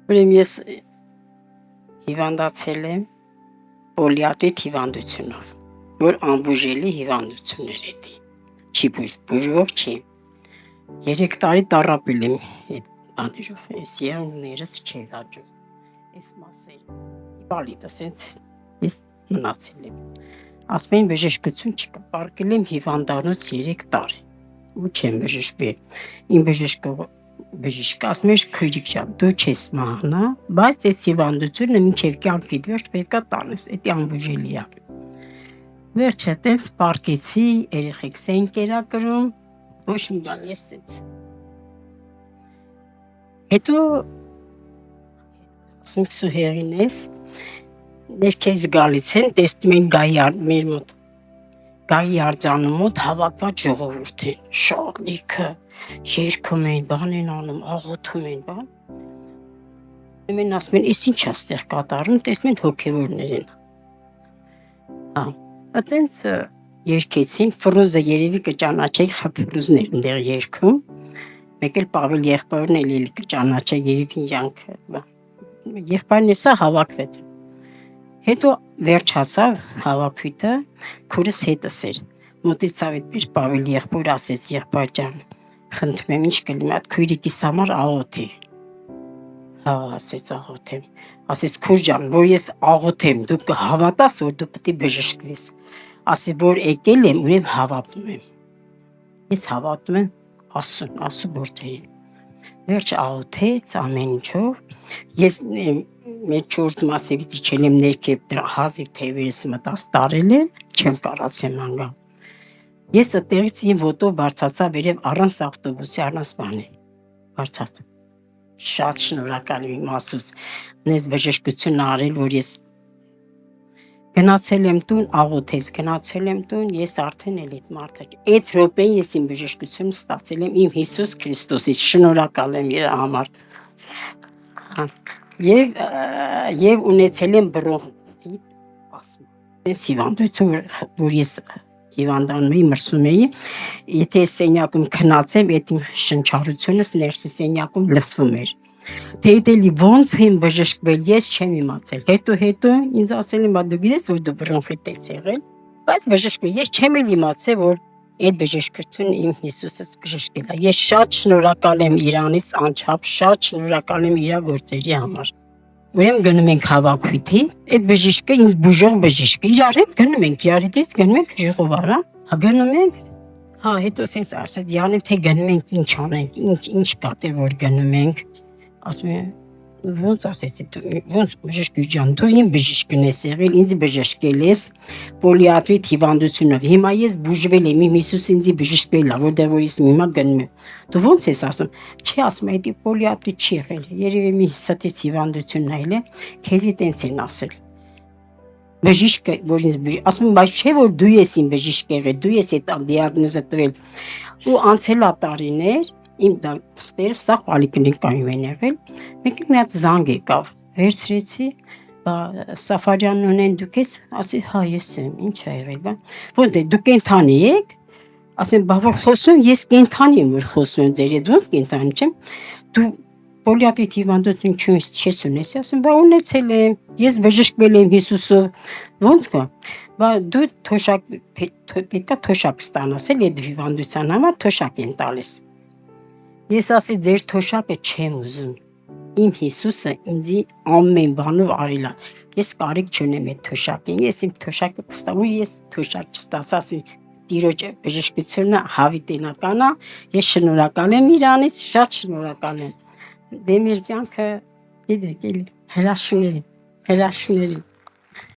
Ուրեմն ես հիվանդացել եմ պոլիատրիտ հիվանդությունով, որ անբուժելի հիվանդություն էր էդի։ Չի բուժվող չի։ 3 տարի տառապել եմ այդ բաներով, այս եղունգներս չէր աճում, այս մասերը։ Բալիտը սենց ես մնացել եմ։ Ասում են բժշկություն չկա, պարկել եմ հիվանդանոց 3 տարի։ Ու չեմ բժշկվել։ Իմ բժիշկը ասում էր քույրիկ ջան, դու չես մահանա, բայց այս հիվանդությունը մինչև կյանքիդ վերջ պետքա տանես, դա անբուժելի է։ Վերջը տենց պարկեցի, երեխեք սեն կերակրում, ոչ մի բան ես սենց։ Հետո ասում Սուհերին ես, ներքեզ գալիս են, տեսնում են մեր մոտ գայի արձանում մոտ հավաքված ժողովուրդ են, շատ լիքը երգում են, բան են անում, աղոթում են, բան։ Մեն ասում են, «Էս ինչ է ստեղ կատարում», տեսնում են հոգևորներ են։ Այտենց երգեցին, Ֆրուզը երևի կճանաչեի, Ֆրուզներ ընդեղ երգում, մեկ էլ Պավել եղբայրն էլի կճանաչե երևի իրանք։ Եղբայրն էսա հավաքվեց։ Հետո վերջացավ հավաքույթը, քուրս հետս էր։ Մոտեցավ այդպես Պավել եղբայր ասեց, եղբայր ջան, խնդրում եմ ինչ կլինի, այդ քույրիկիս համար աղոթի։ Հա, ասեց աղոթեմ։ Ասեց քույր ջան, որ ես աղոթեմ, դու կհավատաս, որ դու պետք է բժշկվես։ Ասի որ եկել եմ, ուրեմն հավատում եմ։ Ես հավատում եմ Աստծո գործերին։ Վերջ աղոթեց ամեն ինչով։ Ես մեր 4 մասերից իջել եմ ներքև հազիվ թևերս մտած տարել եմ, չեմ կարացեմ անգամ։ Ես այդտեղից իմ ոտով բարձացա վերև առանց ավտոբուսի, առանց բանի։ Բարձած։ Շատ շնորհակալ եմ իմ Աստծուց։ Նես բժշկություն արել, որ ես գնացել եմ տուն, աղոթեց, գնացել եմ տուն, ես արդեն էլի մարդը։ Այդ րոպեին ես իմ բժշկությունը ստացել եմ իմ Հիսուս Քրիստոսից, շնորհակալ եմ իր համար։ Եվ ունեցել եմ բրոնխիտ ասմա։ Այս հիվանդություն, որ ես հիվանդանում էի, մրսում էի, եթե սենյակում քնացեմ, այդ իմ շնչառությունս ներսի սենյակում լսվում էր։ Թե էլի ոնց եմ բժշկվել, ես չեմ իմացել։ Հետո ինձ ասել են, դու գիտես, որ դու բրոնխիտ ես եղել, բայց բժշկվել, ես չեմ էլ իմացել, որ այդ բժշկությունը իմ Հիսուսից բժշկել է։ Ես շատ շնորհակալ եմ Իրանից, անչափ շատ շնորհակալ եմ իր գործերի համար։ Ուրեմն գնում ենք հավաքույթի, այդ բժիշկը ինձ բուժող բժիշկ է, իրար հետ գնում ենք, իրար հետ գնում ենք ժողովարա, գնում ենք, հետո sense ասած յանեմ թե գնում ենք ինչ անենք, ինչ կա թե որ գնում ենք, ասում եմ ոնց ասեցի դու ոնց բժիշկ ջան դու իմ բժիշկն ես եղել, ինձ բժշկել ես պոլիատրիտ հիվանդությունով, հիմա ես բուժվել եմ, իմ Հիսուս ինձ բժշկել է, որտեղ որ ես հիմա գնում եմ, դու ոնց ես ասում, չի ասում էդի պոլիատրիտ չի եղել, երևի մի ստից հիվանդություն այլ է, քեզի տենց են ասել, բժիշկը որ ինձ ասում բայց չէ որ դու ես իմ բժիշկ եղել, դու ես այդ դիագնոզը տվել, ու անցել է տարիներ իմ թղթերը սա պոլիկլինիկայում են եղել, մեկ մի հատ զանգ եկավ, վերցրեցի, Սաֆարյանն ունեն դուք ես, ասի հա ես եմ, ինչ է եղել, ոնց է դուք կենթանի եք, ասեմ բա որ խոսում ես կենթանի եմ որ խոսում եմ ձեր հետ, ոնց կենթանի չեմ, դու պոլիատրիտ հիվանդություն չես ունեցի, ասեմ բա ունեցել եմ, ես բժշկվել եմ Հիսուսով, ոնց կա, բա դու պետքա թոշակ ստանաս էլ այդ հիվանդության համար թոշակ են տալիս։ Ես ասի ձեր թոշակը չեմ ուզում, իմ Հիսուսը ինձ ամեն բանով արել է, ես կարիք չունեմ այդ թոշակին, ես իմ թոշակը կստամ ու ես թոշակ չստացա, Տիրոջ բժշկությունը հավիտենական է, ես շնորհակալ եմ Իրանից, շատ շնորհակալ եմ, դե մեր կյանքը գիտեք էլի հրաշքների